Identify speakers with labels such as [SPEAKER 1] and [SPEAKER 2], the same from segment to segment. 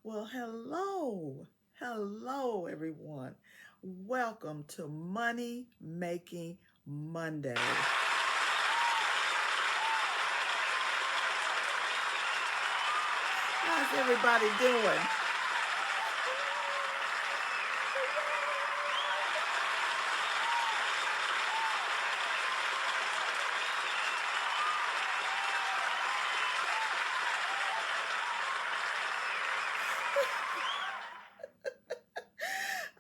[SPEAKER 1] Well, hello, everyone. Welcome to Money Making Monday. How's everybody doing?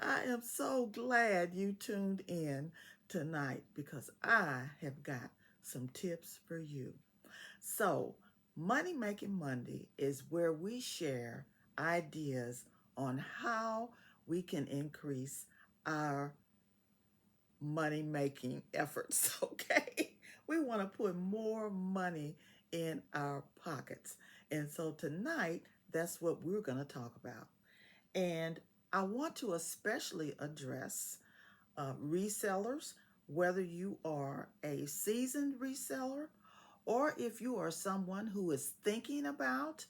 [SPEAKER 1] I am so glad you tuned in tonight because I have got some tips for you. So, Money Making Monday is where we share ideas on how we can increase our money making efforts, okay? We want to put more money in our pockets. And so tonight, that's what we're going to talk about. And I want to especially address resellers, whether you are a seasoned reseller or if you are someone who is thinking about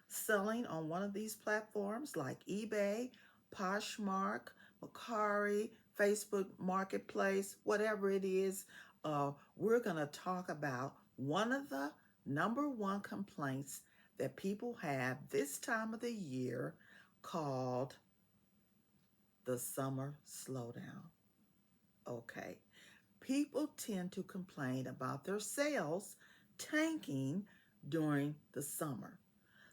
[SPEAKER 1] selling on one of these platforms like eBay, Poshmark, Mercari, Facebook Marketplace, whatever it is, we're going to talk about one of the number one complaints that people have this time of the year called the summer slowdown. Okay. People tend to complain about their sales tanking during the summer.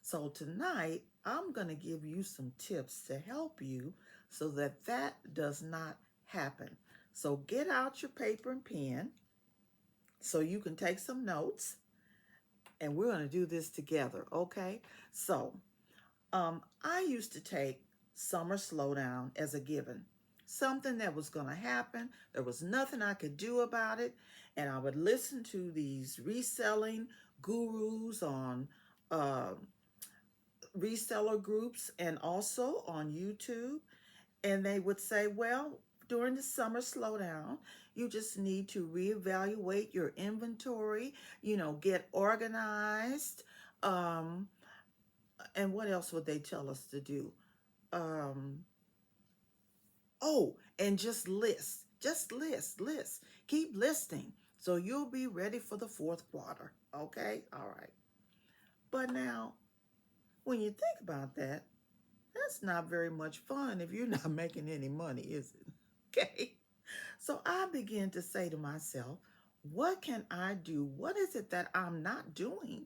[SPEAKER 1] So tonight, I'm going to give you some tips to help you so that that does not happen. So get out your paper and pen so you can take some notes and we're going to do this together, okay? So, I used to take summer slowdown as a given, something that was going to happen. There was nothing I could do about it. And I would listen to these reselling gurus on uh, reseller groups and also on YouTube. And they would say, well, during the summer slowdown, you just need to reevaluate your inventory, get organized. Um, and what else would they tell us to do? Um, oh, and just list. Keep listing. So you'll be ready for the fourth quarter. Okay? All right. But now, when you think about that, that's not very much fun if you're not making any money, is it? Okay. So I began to say to myself, what can I do? What is it that I'm not doing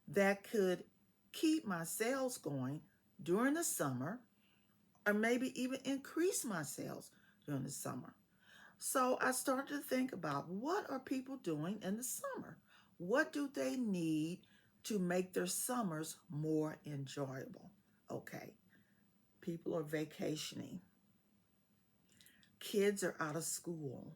[SPEAKER 1] that could keep my sales going during the summer or maybe even increase my sales during the summer? So I started to think about what are people doing in the summer? What do they need to make their summers more enjoyable? Okay, people are vacationing. Kids are out of school.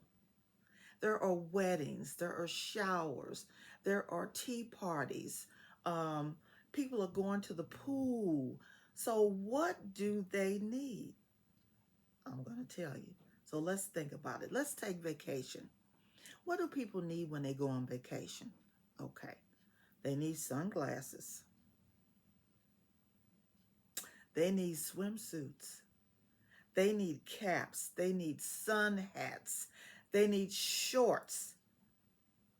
[SPEAKER 1] There are weddings, there are showers, there are tea parties. Um, People are going to the pool. So, what do they need? I'm going to tell you. So, let's think about it. Let's take vacation. What do people need when they go on vacation? Okay, they need sunglasses, they need swimsuits, they need caps, they need sun hats, they need shorts.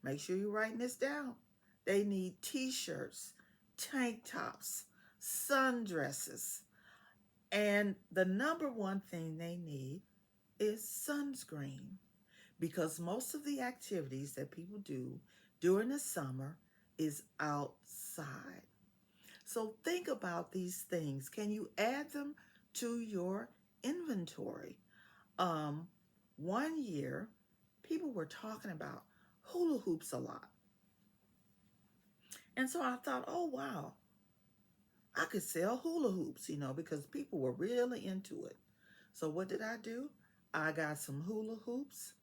[SPEAKER 1] Make sure you're writing this down. They need t shirts, tank tops, sundresses. And the number one thing they need is sunscreen because most of the activities that people do during the summer is outside. So think about these things. Can you add them to your inventory? Um, One year, people were talking about hula hoops a lot. And so I thought, oh, wow, I could sell hula hoops, because people were really into it. So what did I do? I got some hula hoops.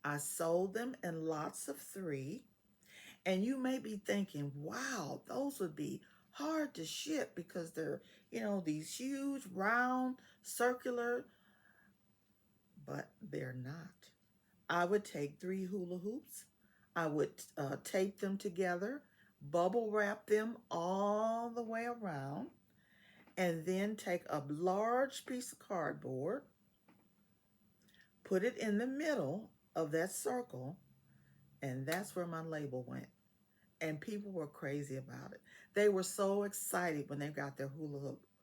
[SPEAKER 1] I sold them in lots of three. And you may be thinking, wow, those would be hard to ship because they're, these huge, round, circular, but they're not. I would take three hula hoops. I would tape them together, bubble wrap them all the way around, And then take a large piece of cardboard, put it in the middle of that circle, and that's where my label went. And people were crazy about it. They were so excited when they got their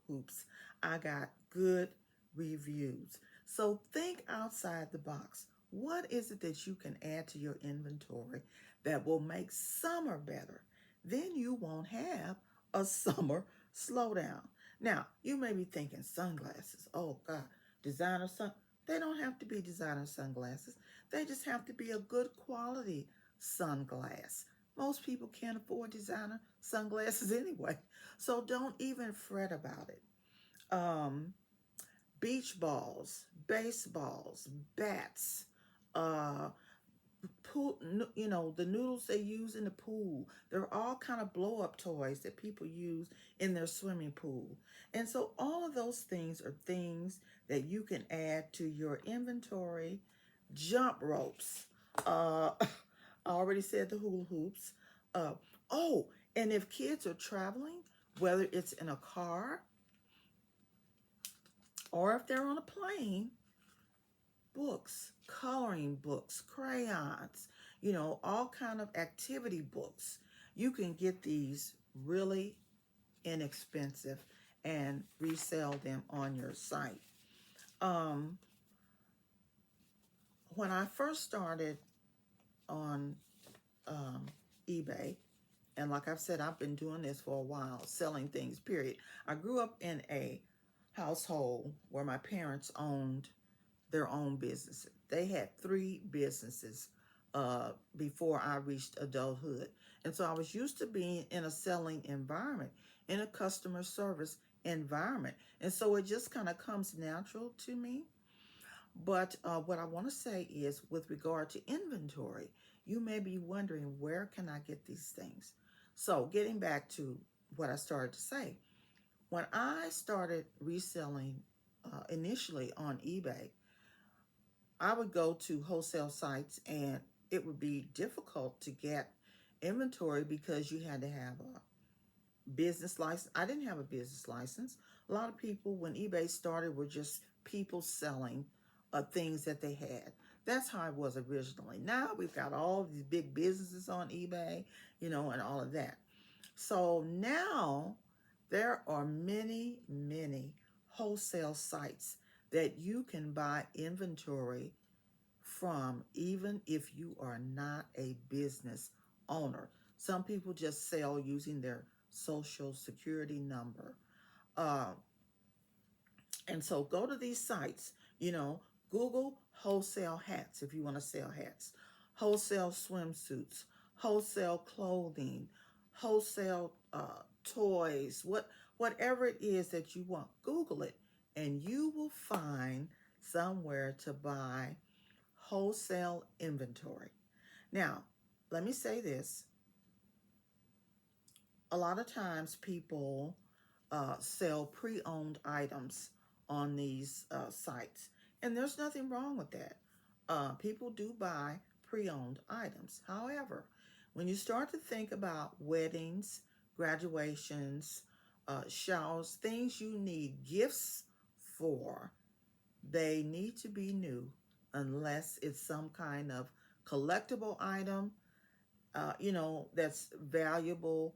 [SPEAKER 1] hoops. I got good reviews. So think outside the box. What is it that you can add to your inventory that will make summer better? Then you won't have a summer slowdown. Now, you may be thinking sunglasses. Oh God, designer sun. They don't have to be designer sunglasses. They just have to be a good quality sunglass. Most people can't afford designer sunglasses anyway, so don't even fret about it. Um, Beach balls, baseballs, bats, uh, pool, the noodles they use in the pool. They're all kind of blow up toys that people use in their swimming pool. And so all of those things are things that you can add to your inventory. Jump ropes. I already said the hula hoops. Uh, oh, and if kids are traveling, whether it's in a car or if they're on a plane, books, coloring books, crayons, all kind of activity books. You can get these really inexpensive and resell them on your site. Um, when I first started on um, eBay, and like I've said, I've been doing this for a while, selling things, period. I grew up in a household where my parents owned their own businesses. They had three businesses before I reached adulthood. And so I was used to being in a selling environment, in a customer service environment. And so it just kind of comes natural to me. But what I want to say is with regard to inventory, you may be wondering, where can I get these things? So getting back to what I started to say, when I started reselling initially on eBay, I would go to wholesale sites and it would be difficult to get inventory because you had to have a business license. I didn't have a business license. A lot of people, when eBay started, were just people selling things that they had. That's how it was originally. Now we've got all these big businesses on eBay, and all of that. So now there are many, many wholesale sites that you can buy inventory from, even if you are not a business owner. Some people just sell using their social security number. Uh, and so go to these sites, Google wholesale hats if you want to sell hats, wholesale swimsuits, wholesale clothing, wholesale toys, whatever it is that you want. Google it, and you will find somewhere to buy wholesale inventory. Now, let me say this. A lot of times people sell pre-owned items on these sites, and there's nothing wrong with that. People do buy pre-owned items. However, when you start to think about weddings, graduations, showers, things you need gifts for, they need to be new unless it's some kind of collectible item, that's valuable,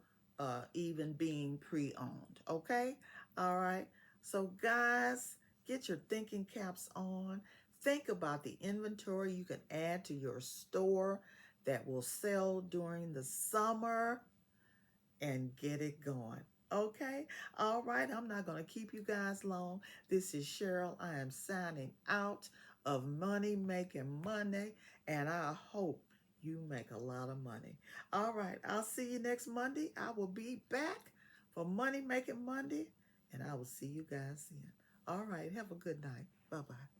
[SPEAKER 1] even being pre-owned. Okay? All right. So guys, get your thinking caps on. Think about the inventory you can add to your store that will sell during the summer and get it going. Okay? All right. I'm not going to keep you guys long. This is Cheryl. I am signing out of Money Making Monday, and I hope you make a lot of money. All right. I'll see you next Monday. I will be back for Money Making Monday, and I will see you guys then. All right. Have a good night. Bye bye.